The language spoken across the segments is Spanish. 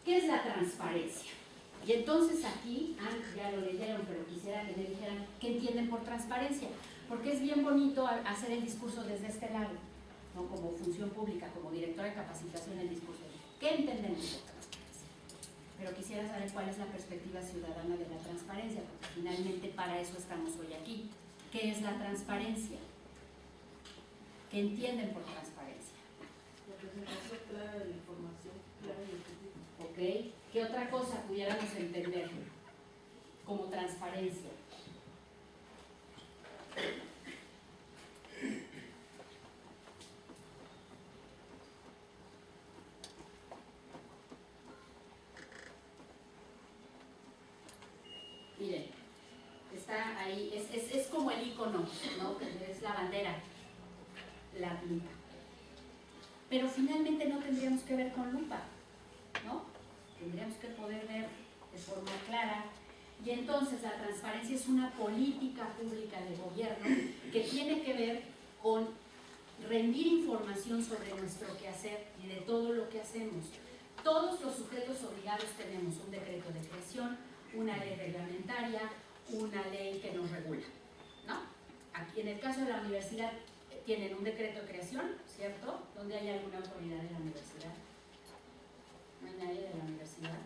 ¿Qué es la transparencia? Y entonces aquí, ya lo leyeron, pero quisiera que me dijeran qué entienden por transparencia, porque es bien bonito hacer el discurso desde este lado, ¿no? Como función pública, como directora de capacitación, el discurso. ¿Qué entendemos por transparencia? Pero quisiera saber cuál es la perspectiva ciudadana de la transparencia, porque finalmente para eso estamos hoy aquí. ¿Qué es la transparencia? ¿Qué entienden por transparencia? La presentación clara de la información, clara y objetiva. ¿Ok? ¿Qué otra cosa pudiéramos entender como transparencia? Miren, está ahí, es como el icono, ¿no? Es la bandera latina. Pero finalmente no tendríamos que ver con lupa, ¿no? Tendríamos que poder ver de forma clara. Y entonces la transparencia es una política pública de gobierno que tiene que ver con rendir información sobre nuestro quehacer y de todo lo que hacemos. Todos los sujetos obligados tenemos un decreto de creación, una ley reglamentaria, una ley que nos regula, ¿no? Aquí en el caso de la universidad tienen un decreto de creación, ¿cierto? ¿Dónde hay alguna autoridad de la universidad? No hay nadie de la universidad.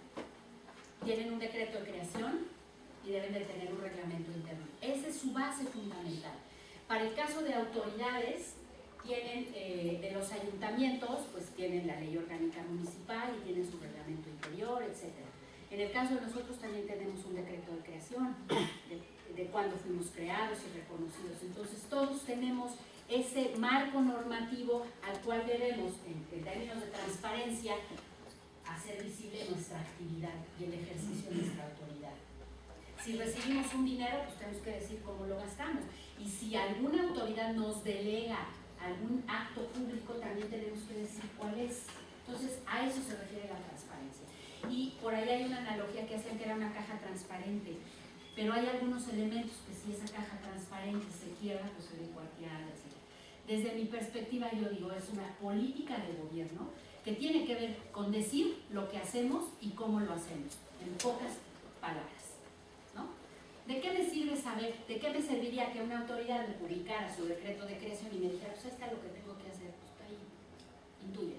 Tienen un decreto de creación y deben de tener un reglamento interno. Esa es su base fundamental. Para el caso de autoridades, tienen de los ayuntamientos, pues tienen la ley orgánica municipal y tienen su reglamento interior, etc. En el caso de nosotros también tenemos un decreto de creación, de cuándo fuimos creados y reconocidos. Entonces todos tenemos ese marco normativo al cual debemos, en términos de transparencia, hacer visible nuestra actividad y el ejercicio de nuestra autoridad. Si recibimos un dinero, pues tenemos que decir cómo lo gastamos. Y si alguna autoridad nos delega algún acto público, también tenemos que decir cuál es. Entonces, a eso se refiere la transparencia. Y por ahí hay una analogía que hacen que era una caja transparente, pero hay algunos elementos que si esa caja transparente se quiebra, pues se ve cuarteada, etc. Desde mi perspectiva, yo digo, es una política de gobierno que tiene que ver con decir lo que hacemos y cómo lo hacemos, en pocas palabras, ¿no? ¿De qué me sirve saber, de qué me serviría que una autoridad me publicara su decreto de creación y me dijera, pues esta es lo que tengo que hacer? Pues ahí, intuye.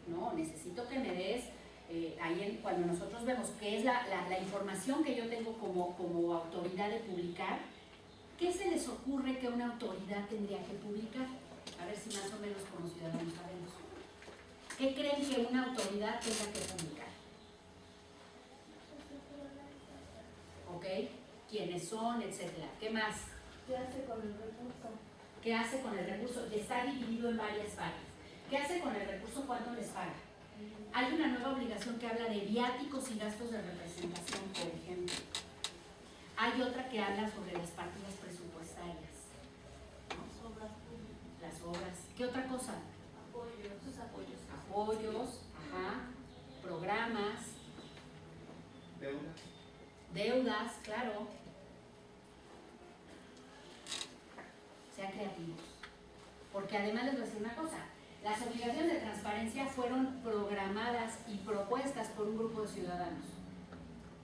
No, necesito que me des, cuando nosotros vemos qué es la información que yo tengo como autoridad de publicar, ¿qué se les ocurre que una autoridad tendría que publicar? A ver si más o menos como ciudadanos sabemos. ¿Qué creen que una autoridad tenga que publicar? ¿Ok? ¿Quiénes son? Etcétera. ¿Qué más? ¿Qué hace con el recurso? ¿Qué hace con el recurso? Está dividido en varias partes. ¿Qué hace con el recurso? ¿Cuánto les paga? Hay una nueva obligación que habla de viáticos y gastos de representación, por ejemplo. Hay otra que habla sobre las partidas presupuestarias. Las obras. ¿Qué otra cosa? Apoyos, ajá, programas, deudas, claro. Sean creativos. Porque además les voy a decir una cosa, las obligaciones de transparencia fueron programadas y propuestas por un grupo de ciudadanos.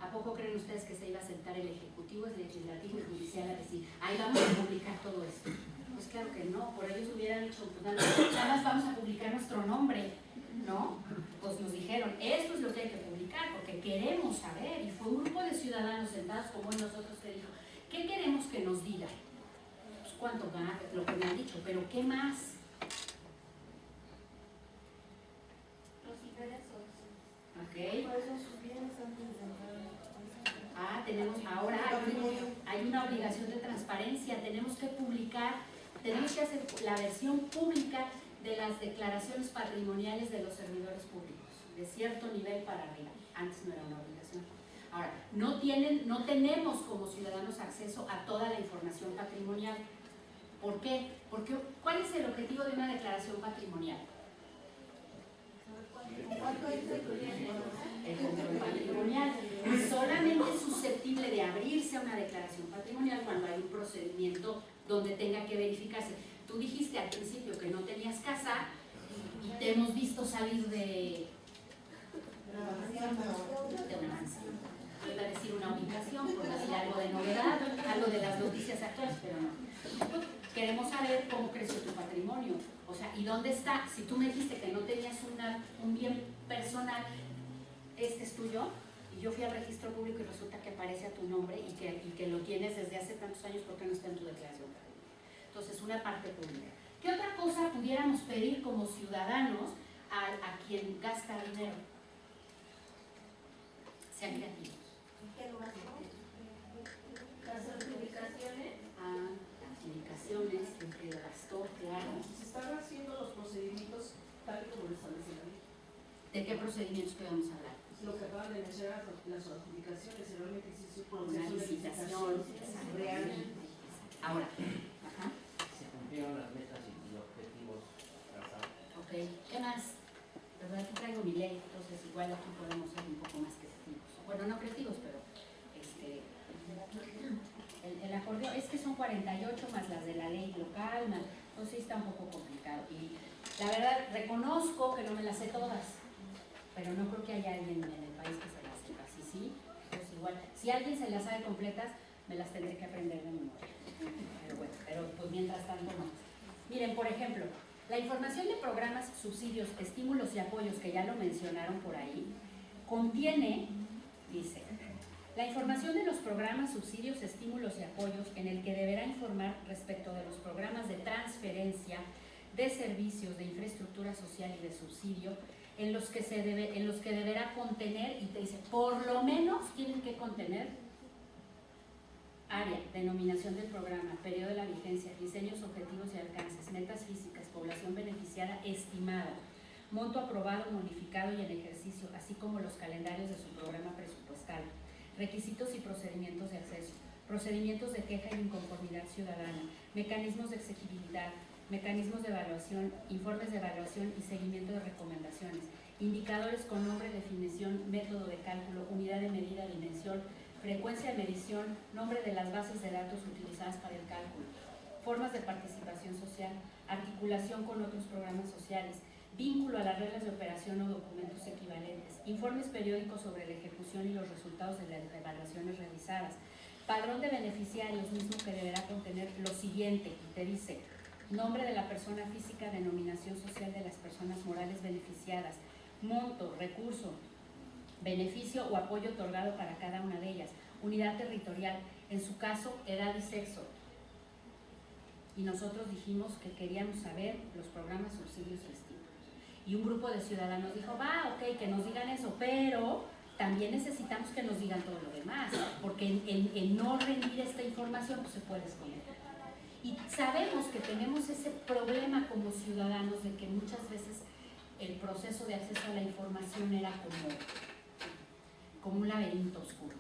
¿A poco creen ustedes que se iba a sentar el Ejecutivo, el Legislativo y el Judicial a decir, ahí vamos a publicar todo esto? Pues claro que no, por ellos hubieran dicho, pues nada más vamos a publicar nuestro nombre, ¿no? Pues nos dijeron, esto es lo que hay que publicar, porque queremos saber, y fue un grupo de ciudadanos sentados como nosotros que dijo, ¿qué queremos que nos digan? Pues cuánto gana, lo que me han dicho, pero ¿qué más? Los ingresos. ¿Ok? ¿Cuáles son sus bienes antes de entrar? Tenemos ahora hay una obligación de transparencia, tenemos que publicar, tenemos que hacer la versión pública de las declaraciones patrimoniales de los servidores públicos, de cierto nivel para arriba. Antes no era una obligación. Ahora, no tenemos como ciudadanos acceso a toda la información patrimonial. ¿Por qué? Porque ¿cuál es el objetivo de una declaración patrimonial? ¿Cuánto es el cliente? El control patrimonial. Es solamente susceptible de abrirse a una declaración patrimonial cuando hay un procedimiento donde tenga que verificarse. Tú dijiste al principio que no tenías casa y te hemos visto salir de educación, por decir algo de novedad, algo de las noticias actuales, pero no. Queremos saber cómo creció tu patrimonio, o sea, y dónde está. Si tú me dijiste que no tenías un bien personal, este es tuyo, y yo fui al registro público y resulta que aparece a tu nombre y que lo tienes desde hace tantos años, porque no está en tu declaración patrimonial. Entonces, una parte pública. ¿Qué otra cosa pudiéramos pedir como ciudadanos a quien gasta dinero? Sean creativos. ¿Qué más? Las certificaciones, Las indicaciones, en que gastó, claro. se están haciendo los procedimientos tal y como lo establece la ley. ¿De qué procedimientos podemos hablar? Lo que acaban de mencionar, las certificaciones, si realmente existe un Una proceso de licitación licitación real. Ahora, ajá, Se cumplieron las metas y objetivos trazados. ok. ¿Qué más? ¿Verdad? Aquí traigo mi ley, entonces igual aquí podemos ser un poco más creativos. Bueno, no creativos, pero el acordeón, es que son 48 más las de la ley local, más, entonces sí está un poco complicado. Y la verdad, reconozco que no me las sé todas, pero no creo que haya alguien en el país que se las sepa. Si sí, pues igual. Si alguien se las sabe completas, me las tendré que aprender de memoria. Pero bueno, pero pues mientras tanto no. Miren, por ejemplo, la información de programas, subsidios, estímulos y apoyos, que ya lo mencionaron por ahí, contiene, dice, la información de los programas, subsidios, estímulos y apoyos en el que deberá informar respecto de los programas de transferencia, de servicios, de infraestructura social y de subsidio, en los que deberá contener, y te dice, por lo menos tienen que contener área, denominación del programa, periodo de la vigencia, diseños, objetivos y alcances, metas físicas, población beneficiada estimada, monto aprobado, modificado y en ejercicio, así como los calendarios de su programa presupuestal, requisitos y procedimientos de acceso, procedimientos de queja y inconformidad ciudadana, mecanismos de exigibilidad, mecanismos de evaluación, informes de evaluación y seguimiento de recomendaciones, indicadores con nombre, definición, método de cálculo, unidad de medida, dimensión, frecuencia de medición, nombre de las bases de datos utilizadas para el cálculo, formas de participación social, articulación con otros programas sociales, vínculo a las reglas de operación o documentos equivalentes, informes periódicos sobre la ejecución y los resultados de las evaluaciones realizadas, padrón de beneficiarios mismo que deberá contener lo siguiente, y te dice, nombre de la persona física, denominación social de las personas morales beneficiadas, monto, recurso, beneficio o apoyo otorgado para cada una de ellas, unidad territorial, en su caso, edad y sexo. Y nosotros dijimos que queríamos saber los programas, subsidios y estímulos. Y un grupo de ciudadanos dijo, va, ok, que nos digan eso, pero también necesitamos que nos digan todo lo demás, porque en no rendir esta información pues se puede esconder. Y sabemos que tenemos ese problema como ciudadanos de que muchas veces el proceso de acceso a la información era como un laberinto oscuro.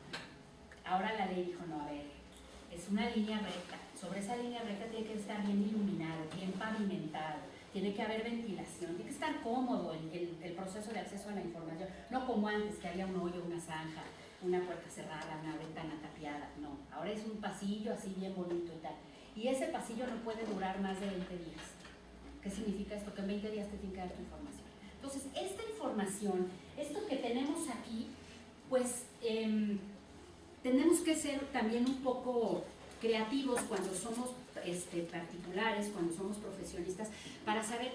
Ahora la ley dijo, no, a ver, es una línea recta. Sobre esa línea recta tiene que estar bien iluminado, bien pavimentado, tiene que haber ventilación, tiene que estar cómodo el proceso de acceso a la información. No como antes, que había un hoyo, una zanja, una puerta cerrada, una ventana tapiada. No, ahora es un pasillo así bien bonito y tal. Y ese pasillo no puede durar más de 20 días. ¿Qué significa esto? Que en 20 días te tiene que dar tu información. Entonces, esta información, esto que tenemos aquí, pues tenemos que ser también un poco creativos cuando somos particulares, cuando somos profesionistas, para saber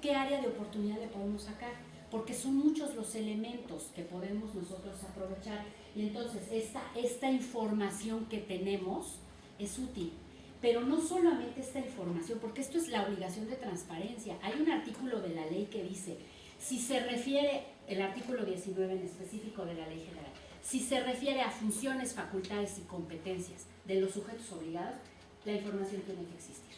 qué área de oportunidad le podemos sacar, porque son muchos los elementos que podemos nosotros aprovechar. Y entonces, esta información que tenemos es útil. Pero no solamente esta información, porque esto es la obligación de transparencia. Hay un artículo de la ley que dice, si se refiere, el artículo 19 en específico de la ley general, si se refiere a funciones, facultades y competencias de los sujetos obligados, la información tiene que existir.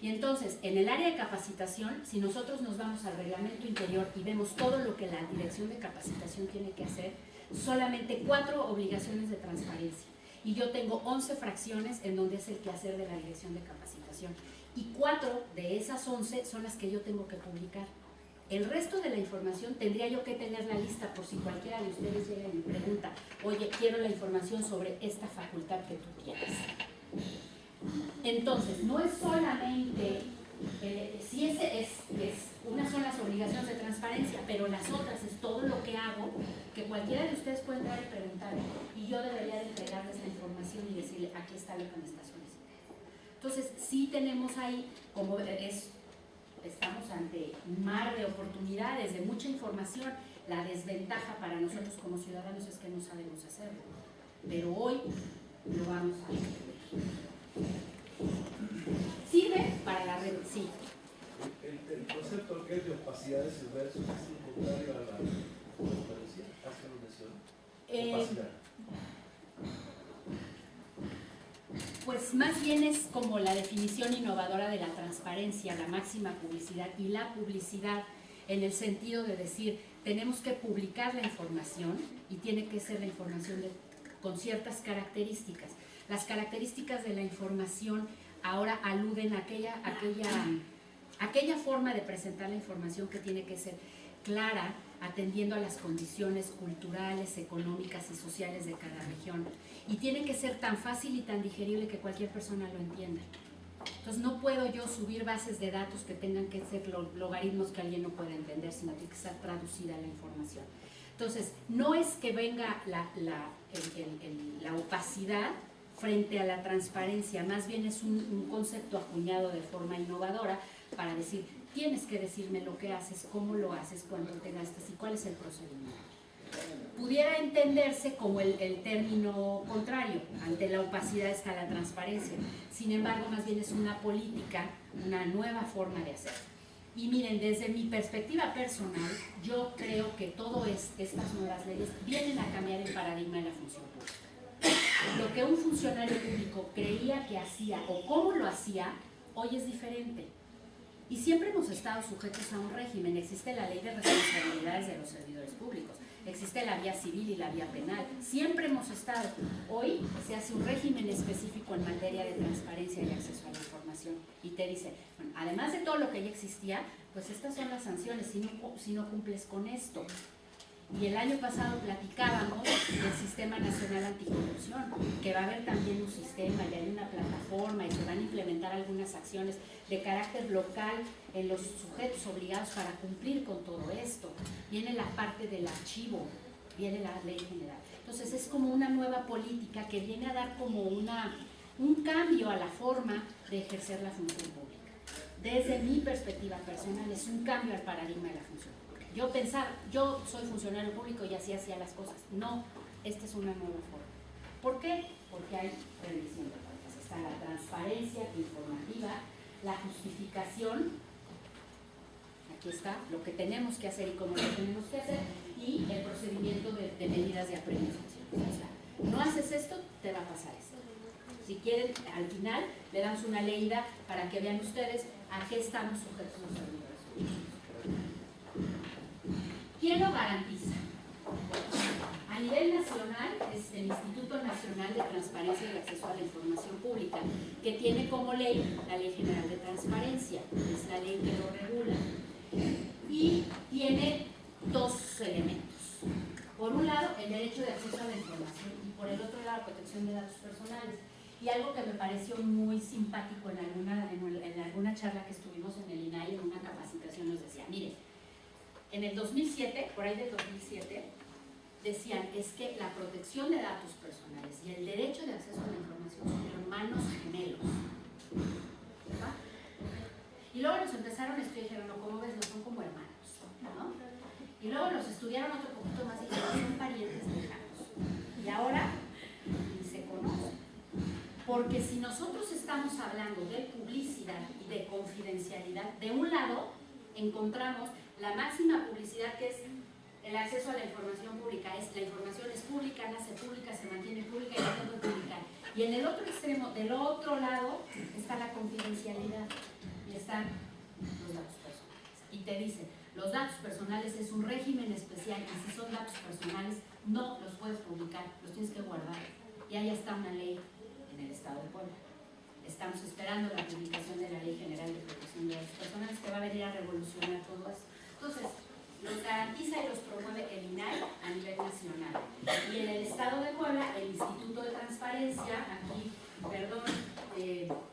Y entonces, en el área de capacitación, si nosotros nos vamos al reglamento interior y vemos todo lo que la dirección de capacitación tiene que hacer, solamente 4 obligaciones de transparencia. Y yo tengo 11 fracciones en donde es el quehacer de la dirección de capacitación. Y 4 de esas 11 son las que yo tengo que publicar. El resto de la información tendría yo que tener la lista por si cualquiera de ustedes llega y me pregunta, oye, quiero la información sobre esta facultad que tú tienes. Entonces, no es solamente sí es unas son las obligaciones de transparencia, pero las otras es todo lo que hago, que cualquiera de ustedes puede entrar y preguntar, y yo debería de entregarles la información y decirle, aquí está lo que me está solicitando. Entonces, sí tenemos ahí, como estamos ante un mar de oportunidades, de mucha información. La desventaja para nosotros como ciudadanos es que no sabemos hacerlo, pero hoy lo vamos a hacer. ¿Sirve para la red? Sí. El concepto que es de opacidades y versos es contrario a la transparencia, ¿hace lo mencionó? Opacidad. Pues más bien es como la definición innovadora de la transparencia, la máxima publicidad y la publicidad en el sentido de decir, tenemos que publicar la información y tiene que ser la información con ciertas características. Las características de la información ahora aluden a aquella forma de presentar la información que tiene que ser clara, atendiendo a las condiciones culturales, económicas y sociales de cada región. Y tiene que ser tan fácil y tan digerible que cualquier persona lo entienda. Entonces no puedo yo subir bases de datos que tengan que ser logaritmos que alguien no pueda entender, sino tiene que estar traducida la información. Entonces, no es que venga la opacidad frente a la transparencia, más bien es un concepto acuñado de forma innovadora para decir, tienes que decirme lo que haces, cómo lo haces, cuánto te gastas y cuál es el procedimiento. Pudiera entenderse como el término contrario, ante la opacidad está la transparencia, sin embargo más bien es una política, una nueva forma de hacer. Y miren, desde mi perspectiva personal, yo creo que todas estas nuevas leyes vienen a cambiar el paradigma de la función pública. Lo que un funcionario público creía que hacía o cómo lo hacía, hoy es diferente. Y siempre hemos estado sujetos a un régimen. Existe la ley de responsabilidades de los servidores públicos, existe la vía civil y la vía penal. Siempre hemos estado. Hoy se hace un régimen específico en materia de transparencia y acceso a la información. Y te dice, bueno, además de todo lo que ya existía, pues estas son las sanciones si no cumples con esto. Y el año pasado platicábamos del Sistema Nacional Anticorrupción, que va a haber también un sistema y hay una plataforma y se van a implementar algunas acciones de carácter local en los sujetos obligados para cumplir con todo esto. Viene la parte del archivo, viene la ley general. Entonces es como una nueva política que viene a dar como un cambio a la forma de ejercer la función pública. Desde mi perspectiva personal es un cambio al paradigma de la función pública. Yo soy funcionario público y así hacía las cosas. No, esta es una nueva forma. ¿Por qué? Porque hay rendición de cuentas. Está la transparencia informativa, la justificación, aquí está lo que tenemos que hacer y cómo lo tenemos que hacer, y el procedimiento de medidas de apremiación. O sea, no haces esto, te va a pasar esto. Si quieren, al final le damos una leída para que vean ustedes a qué estamos sujetos los servidores públicos. ¿Quién lo garantiza? A nivel nacional es el Instituto Nacional de Transparencia y Acceso a la Información Pública, que tiene como ley la Ley General de Transparencia, es la ley que lo regula, y tiene dos elementos. Por un lado, el derecho de acceso a la información y por el otro lado, la protección de datos personales. Y algo que me pareció muy simpático en alguna charla que estuvimos en el INAI, en una capacitación, nos decía, mire, en el 2007, por ahí del 2007, decían, es que la protección de datos personales y el derecho de acceso a la información son hermanos gemelos. ¿Verdad? Y luego los empezaron a estudiar y dijeron, no, ¿cómo ves? No son como hermanos, ¿no? Y luego los estudiaron otro poquito más y dijeron, son parientes lejanos. Y ahora ni se conocen. Porque si nosotros estamos hablando de publicidad y de confidencialidad, de un lado encontramos la máxima publicidad, que es el acceso a la información pública. La información es pública, nace pública, se mantiene pública y la tengo que publicar. Y en el otro extremo, del otro lado, está la confidencialidad y están los datos personales. Y te dicen, los datos personales es un régimen especial y si son datos personales no los puedes publicar, los tienes que guardar. Y ahí está una ley en el Estado de Puebla. Estamos esperando la publicación de la Ley General de Protección de Datos Personales, que va a venir a revolucionar todo esto. Entonces, los garantiza y los promueve el INAI a nivel nacional. Y en el Estado de Puebla, el Instituto de Transparencia, aquí, perdón,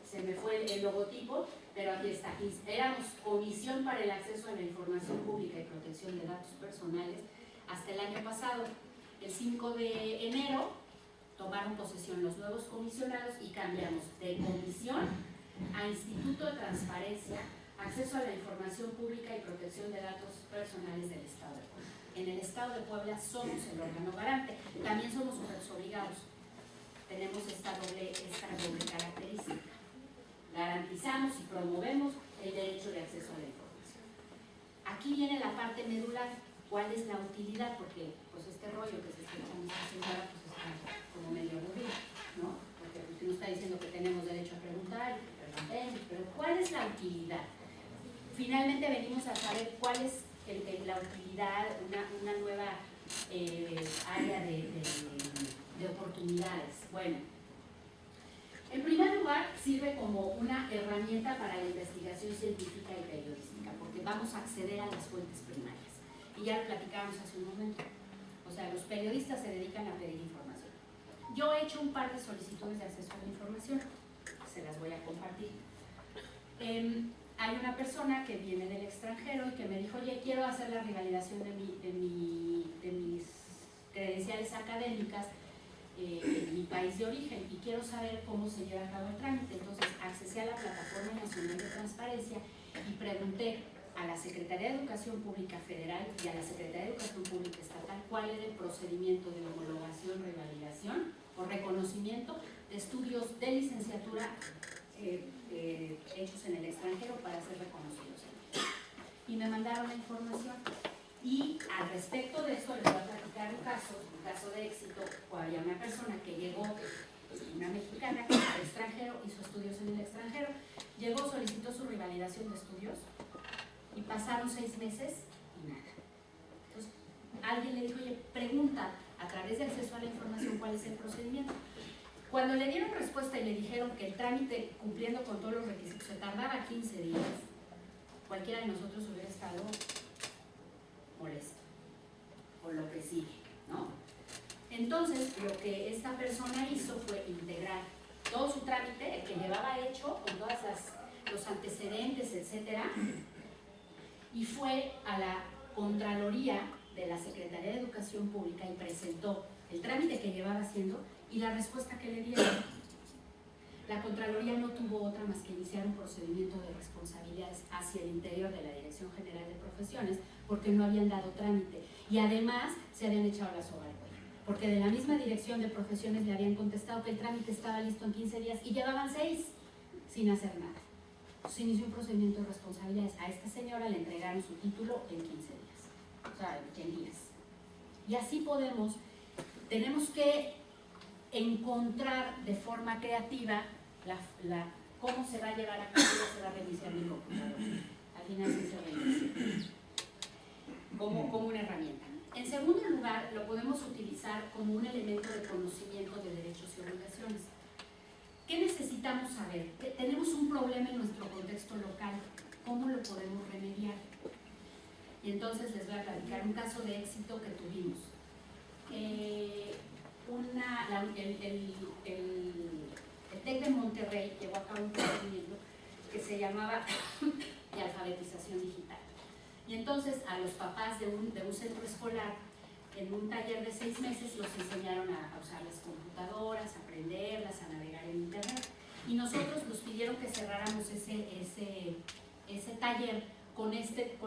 se me fue el logotipo, pero aquí está. Éramos Comisión para el Acceso a la Información Pública y Protección de Datos Personales hasta el año pasado. El 5 de enero tomaron posesión los nuevos comisionados y cambiamos de comisión a Instituto de Transparencia, Acceso a la Información Pública y Protección de Datos Personales del Estado de Puebla. En el Estado de Puebla somos el órgano garante, también somos sujetos obligados. Tenemos esta doble característica. Garantizamos y promovemos el derecho de acceso a la información. Aquí viene la parte medular. ¿Cuál es la utilidad? Porque pues este rollo que se está echando esta señora pues está como medio aburrido, ¿no? Porque usted nos está diciendo que tenemos derecho a preguntar y que preguntemos, pero ¿cuál es la utilidad? Finalmente venimos a saber cuál es la utilidad, una nueva área de oportunidades. Bueno, en primer lugar sirve como una herramienta para la investigación científica y periodística, porque vamos a acceder a las fuentes primarias. Y ya lo platicábamos hace un momento. O sea, los periodistas se dedican a pedir información. Yo he hecho un par de solicitudes de acceso a la información, se las voy a compartir. Hay una persona que viene del extranjero y que me dijo, oye, quiero hacer la revalidación de mis credenciales académicas en mi país de origen y quiero saber cómo se lleva a cabo el trámite. Entonces accesé a la Plataforma Nacional de Transparencia y pregunté a la Secretaría de Educación Pública Federal y a la Secretaría de Educación Pública Estatal cuál era el procedimiento de homologación, revalidación o reconocimiento de estudios de licenciatura hechos en el extranjero para ser reconocidos. Y me mandaron la información. Y al respecto de eso les voy a platicar un caso de éxito. Había una persona que llegó, una mexicana que era extranjero, hizo estudios en el extranjero, llegó, solicitó su revalidación de estudios y pasaron 6 meses y nada. Entonces alguien le dijo, oye, pregunta a través de acceso a la información cuál es el procedimiento. Cuando le dieron respuesta y le dijeron que el trámite, cumpliendo con todos los requisitos, se tardaba 15 días, cualquiera de nosotros hubiera estado molesto por lo que sigue, ¿no? Entonces, lo que esta persona hizo fue integrar todo su trámite, el que llevaba hecho, con todos los antecedentes, etcétera, y fue a la Contraloría de la Secretaría de Educación Pública y presentó el trámite que llevaba haciendo y la respuesta que le dieron. La Contraloría no tuvo otra más que iniciar un procedimiento de responsabilidades hacia el interior de la Dirección General de Profesiones porque no habían dado trámite y además se habían echado la soga al cuello, porque de la misma Dirección de Profesiones le habían contestado que el trámite estaba listo en 15 días y llevaban 6 sin hacer nada. Se inició un procedimiento de responsabilidades. A esta señora le entregaron su título en 15 días, o sea, en días. Y así tenemos que encontrar de forma creativa cómo se va a llevar a cabo, se va a reiniciar mi computadora. Al final sí se reinicia como una herramienta. En segundo lugar, lo podemos utilizar como un elemento de conocimiento de derechos y obligaciones. ¿Qué necesitamos saber? Tenemos un problema en nuestro contexto local. ¿Cómo lo podemos remediar? Y entonces les voy a platicar un caso de éxito que tuvimos. El TEC de Monterrey llevó a cabo un procedimiento que se llamaba de alfabetización digital. Y entonces a los papás de un centro escolar, en un taller de 6 meses, los enseñaron a usar las computadoras, a aprenderlas, a navegar en internet. Y nosotros nos pidieron que cerráramos ese taller con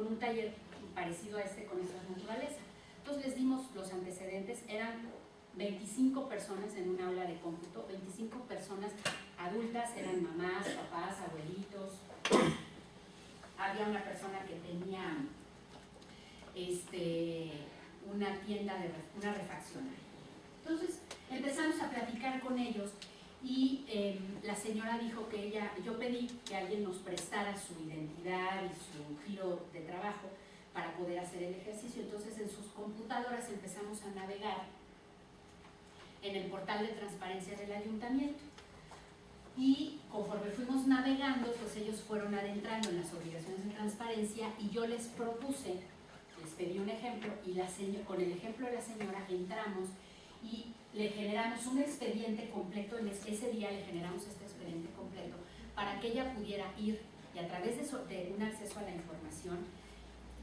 un taller parecido a con esta naturaleza. Entonces les dimos los antecedentes, eran 25 personas en un aula de cómputo, 25 personas adultas, eran mamás, papás, abuelitos. Había una persona que tenía una tienda, una refaccionaria. Entonces empezamos a platicar con ellos y la señora dijo que yo pedí que alguien nos prestara su identidad y su giro de trabajo para poder hacer el ejercicio. Entonces en sus computadoras empezamos a navegar en el portal de transparencia del ayuntamiento y conforme fuimos navegando, pues ellos fueron adentrando en las obligaciones de transparencia y yo les propuse, les pedí un ejemplo y con el ejemplo de la señora entramos y le generamos un expediente completo. Ese día le generamos este expediente completo para que ella pudiera ir y a través de un acceso a la información,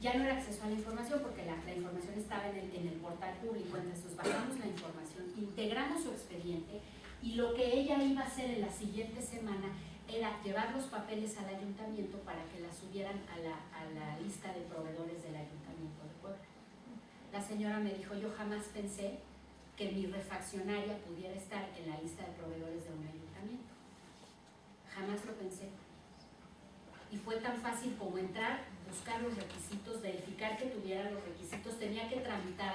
ya no era acceso a la información porque la información estaba en el portal público, entonces bajamos la información, integramos su expediente y lo que ella iba a hacer en la siguiente semana era llevar los papeles al ayuntamiento para que la subieran a la lista de proveedores del ayuntamiento de Puebla. La señora me dijo, yo jamás pensé que mi refaccionaria pudiera estar en la lista de proveedores de un ayuntamiento. Jamás lo pensé. Y fue tan fácil como entrar, buscar los requisitos, verificar que tuviera los requisitos, tenía que tramitar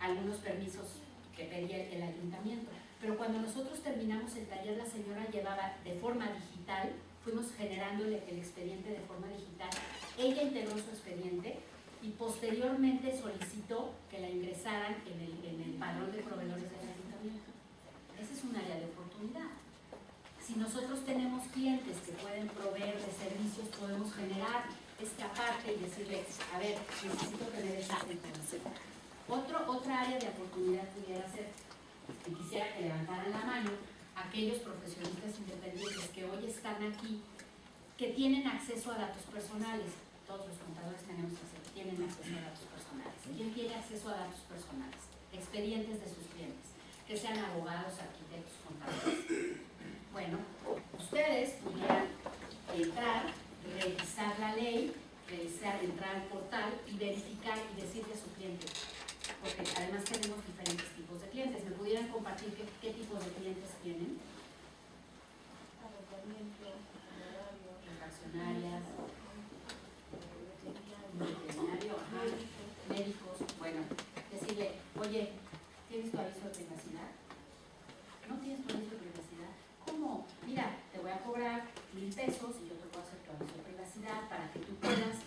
algunos permisos que pedía el ayuntamiento. Pero cuando nosotros terminamos el taller, la señora llevaba de forma digital, fuimos generándole el expediente de forma digital, ella integró su expediente y posteriormente solicitó que la ingresaran en el padrón de proveedores del ayuntamiento. Ese es un área de oportunidad. Si nosotros tenemos clientes que pueden proveer de servicios, podemos generar esta parte y decirle, a ver, necesito tener esa información. Otra área de oportunidad pudiera ser, y quisiera que levantaran la mano, aquellos profesionistas independientes que hoy están aquí, que tienen acceso a datos personales. Todos los contadores tienen acceso a datos personales. ¿Quién tiene acceso a datos personales? Expedientes de sus clientes, que sean abogados, arquitectos, contadores. Bueno, ustedes pudieran entrar, revisar la ley, entrar al portal y verificar y decirle a su cliente, porque además tenemos diferentes tipos de clientes. ¿Me pudieran compartir qué tipos de clientes tienen? Arrendamiento, honorario, Refaccionarias, veterinario, médicos. Bueno, decirle, oye, ¿tienes tu aviso de privacidad? ¿No tienes tu aviso de privacidad? ¿Cómo? Mira, te voy a cobrar 1,000 pesos y yo te puedo hacer tu aviso de privacidad para que tú puedas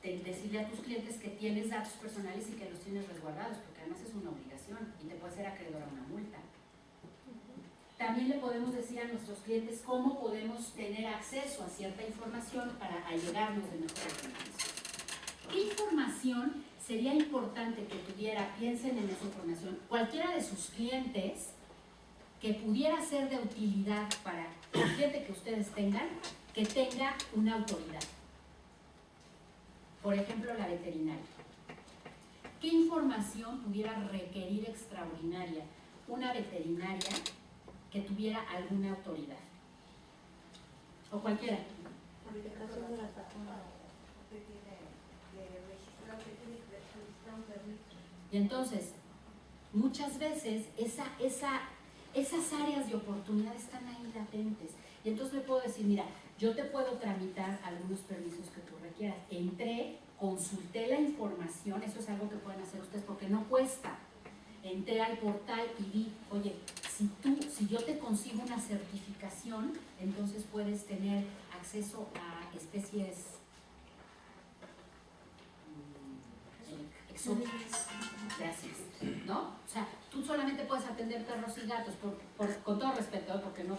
decirle a tus clientes que tienes datos personales y que los tienes resguardados, porque además es una obligación y te puede ser acreedor a una multa. También le podemos decir a nuestros clientes cómo podemos tener acceso a cierta información para allegarnos de mejor información. ¿Qué información sería importante que tuviera, piensen en esa información, cualquiera de sus clientes que pudiera ser de utilidad para el cliente que ustedes tengan, que tenga una autoridad? Por ejemplo, la veterinaria. ¿Qué información pudiera requerir extraordinaria una veterinaria que tuviera alguna autoridad? O cualquiera. publicación de las vacunas, que tiene que registrar, que tiene que solicitar un permiso. Y entonces, muchas veces esas áreas de oportunidad están ahí latentes. Y entonces le puedo decir, mira, yo te puedo tramitar algunos permisos que tú requieras. Entré, consulté la información, eso es algo que pueden hacer ustedes porque no cuesta. Entré al portal y vi, oye, si yo te consigo una certificación, entonces puedes tener acceso a especies exóticas. Gracias. ¿No? O sea, tú solamente puedes atender perros y gatos, con todo respeto, ¿eh? Porque no,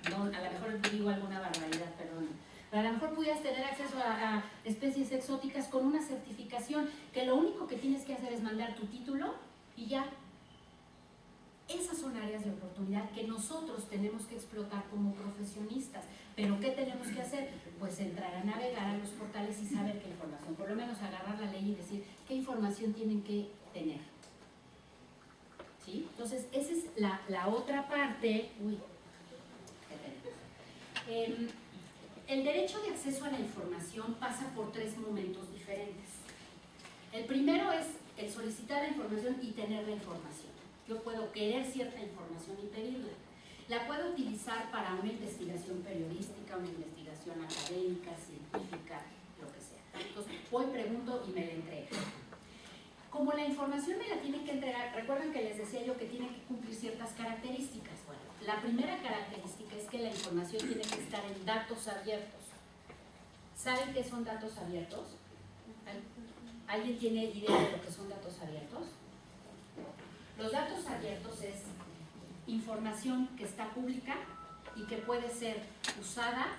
a lo mejor digo alguna barbaridad, perdón. Pero a lo mejor pudieras tener acceso a especies exóticas con una certificación que lo único que tienes que hacer es mandar tu título y ya. Esas son áreas de oportunidad que nosotros tenemos que explotar como profesionistas. ¿Pero qué tenemos que hacer? Pues entrar a navegar a los portales y saber qué información, por lo menos agarrar la ley y decir qué información tienen que tener. ¿Sí? Entonces, esa es la otra parte. El derecho de acceso a la información pasa por 3 momentos diferentes. El primero es el solicitar la información y tener la información. Yo puedo querer cierta información y pedirla. La puedo utilizar para una investigación periodística, una investigación académica, científica, lo que sea. Entonces, voy, pregunto y me la entrego. Como la información me la tienen que entregar, recuerden que les decía yo que tiene que cumplir ciertas características. Bueno, la primera característica es que la información tiene que estar en datos abiertos. ¿Saben qué son datos abiertos? ¿Alguien tiene idea de lo que son datos abiertos? Los datos abiertos es información que está pública y que puede ser usada,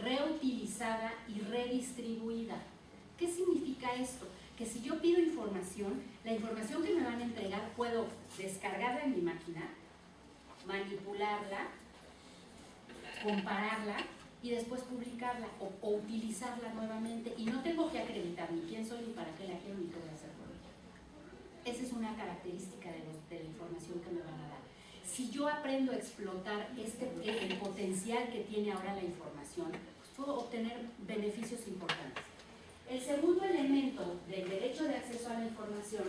reutilizada y redistribuida. ¿Qué significa esto? Que si yo pido información, la información que me van a entregar puedo descargarla en mi máquina, manipularla, compararla y después publicarla o utilizarla nuevamente, y no tengo que acreditar ni quién soy, ni para qué la quiero, ni qué voy a hacer por ella. Esa es una característica de la información que me van a dar. Si yo aprendo a explotar el potencial que tiene ahora la información, pues puedo obtener beneficios importantes. El segundo elemento del derecho de acceso a la información,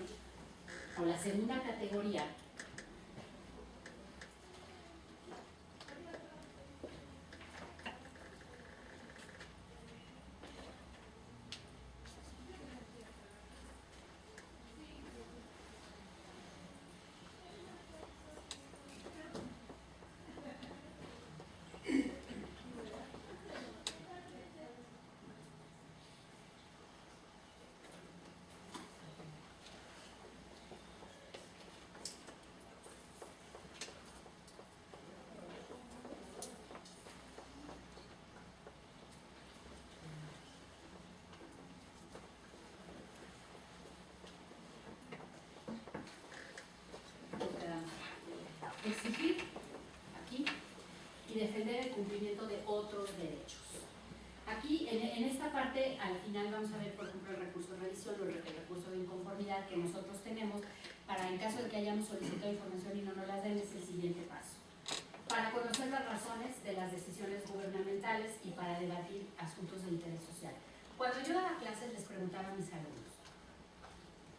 o la segunda categoría, exigir aquí y defender el cumplimiento de otros derechos. Aquí, en esta parte, al final vamos a ver, por ejemplo, el recurso de revisión o el recurso de inconformidad que nosotros tenemos para, en caso de que hayamos solicitado información y no nos las den, es el siguiente paso. Para conocer las razones de las decisiones gubernamentales y para debatir asuntos de interés social. Cuando yo daba clases les preguntaba a mis alumnos,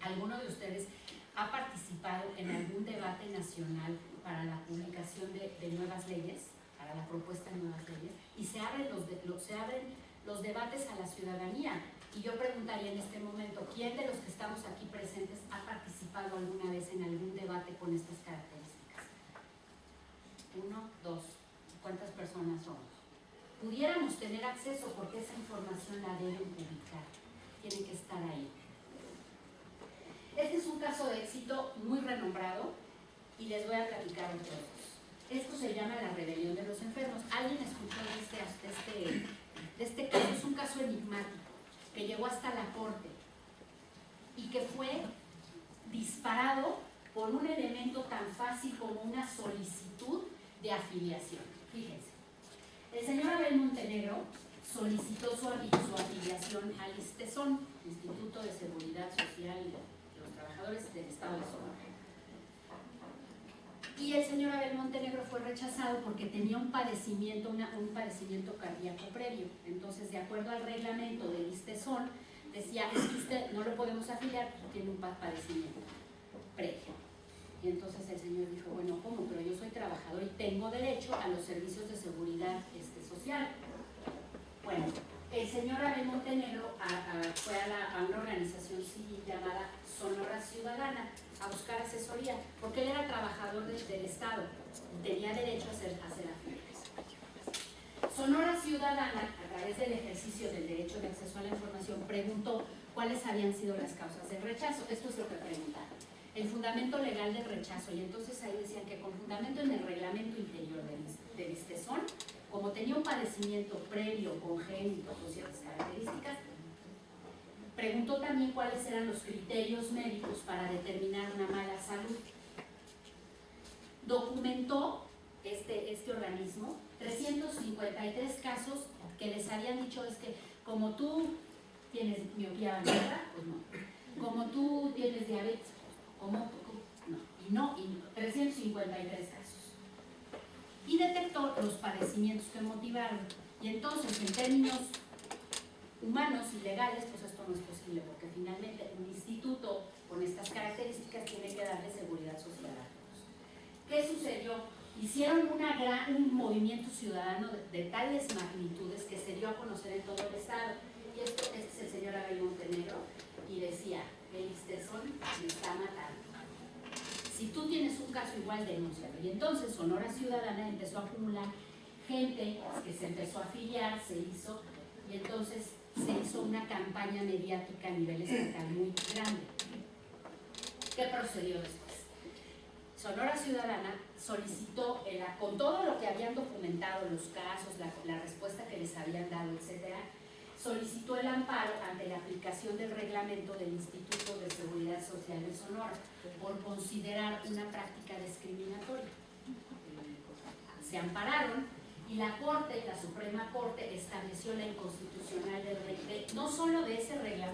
¿alguno de ustedes ha participado en algún debate nacional para la publicación de nuevas leyes, para la propuesta de nuevas leyes? Y se abren los debates a la ciudadanía. Y yo preguntaría en este momento, ¿quién de los que estamos aquí presentes ha participado alguna vez en algún debate con estas características? 1, 2. ¿Cuántas personas somos? Pudiéramos tener acceso, porque esa información la deben publicar. Tiene que estar ahí. Este es un caso de éxito muy renombrado y les voy a platicar entre otros. Esto se llama la rebelión de los enfermos. ¿Alguien escuchó de este caso? Es un caso enigmático que llegó hasta la corte y que fue disparado por un elemento tan fácil como una solicitud de afiliación. Fíjense, el señor Abel Montenegro solicitó su afiliación al ISTESON, Instituto de Seguridad Social de los Trabajadores del Estado de Sonora. Y el señor Abel Montenegro fue rechazado porque tenía un padecimiento cardíaco previo. Entonces, de acuerdo al reglamento del ISTESON, decía, es que usted no lo podemos afiliar porque tiene un padecimiento previo. Y entonces el señor dijo, bueno, ¿cómo? Pero yo soy trabajador y tengo derecho a los servicios de seguridad social. Bueno, el señor Abel Montenegro fue a una organización civil llamada Sonora Ciudadana a buscar asesoría, porque él era trabajador del Estado y tenía derecho a hacer afiliaciones. Sonora Ciudadana, a través del ejercicio del derecho de acceso a la información, preguntó cuáles habían sido las causas del rechazo. Esto es lo que preguntaron. El fundamento legal del rechazo, y entonces ahí decían que con fundamento en el reglamento interior del ISTESON, como tenía un padecimiento previo, congénito, con ciertas características, preguntó también cuáles eran los criterios médicos para determinar una mala salud. Documentó este organismo 353 casos que les habían dicho, es que como tú tienes miopía avanzada, pues no. Como tú tienes diabetes, no. Y 353 casos. Y detectó los padecimientos que motivaron. Y entonces, en términos humanos y legales, pues esto no es posible, porque finalmente un instituto con estas características tiene que darle seguridad social a todos. ¿Qué sucedió? Hicieron un movimiento ciudadano de tales magnitudes que se dio a conocer en todo el estado. Y este es el señor Abel Montenegro, y decía, el ISTESON me está matando. Si tú tienes un caso igual, denúncialo. Y entonces Sonora Ciudadana empezó a acumular gente que se empezó a afiliar, y entonces se hizo una campaña mediática a nivel estatal muy grande. ¿Qué procedió después? Sonora Ciudadana solicitó, con todo lo que habían documentado, los casos, la respuesta que les habían dado, etc., solicitó el amparo ante la aplicación del reglamento del Instituto de Seguridad Social de Sonora por considerar una práctica discriminatoria. se ampararon y la Corte, la Suprema Corte, estableció la inconstitucionalidad no solo de ese reglamento,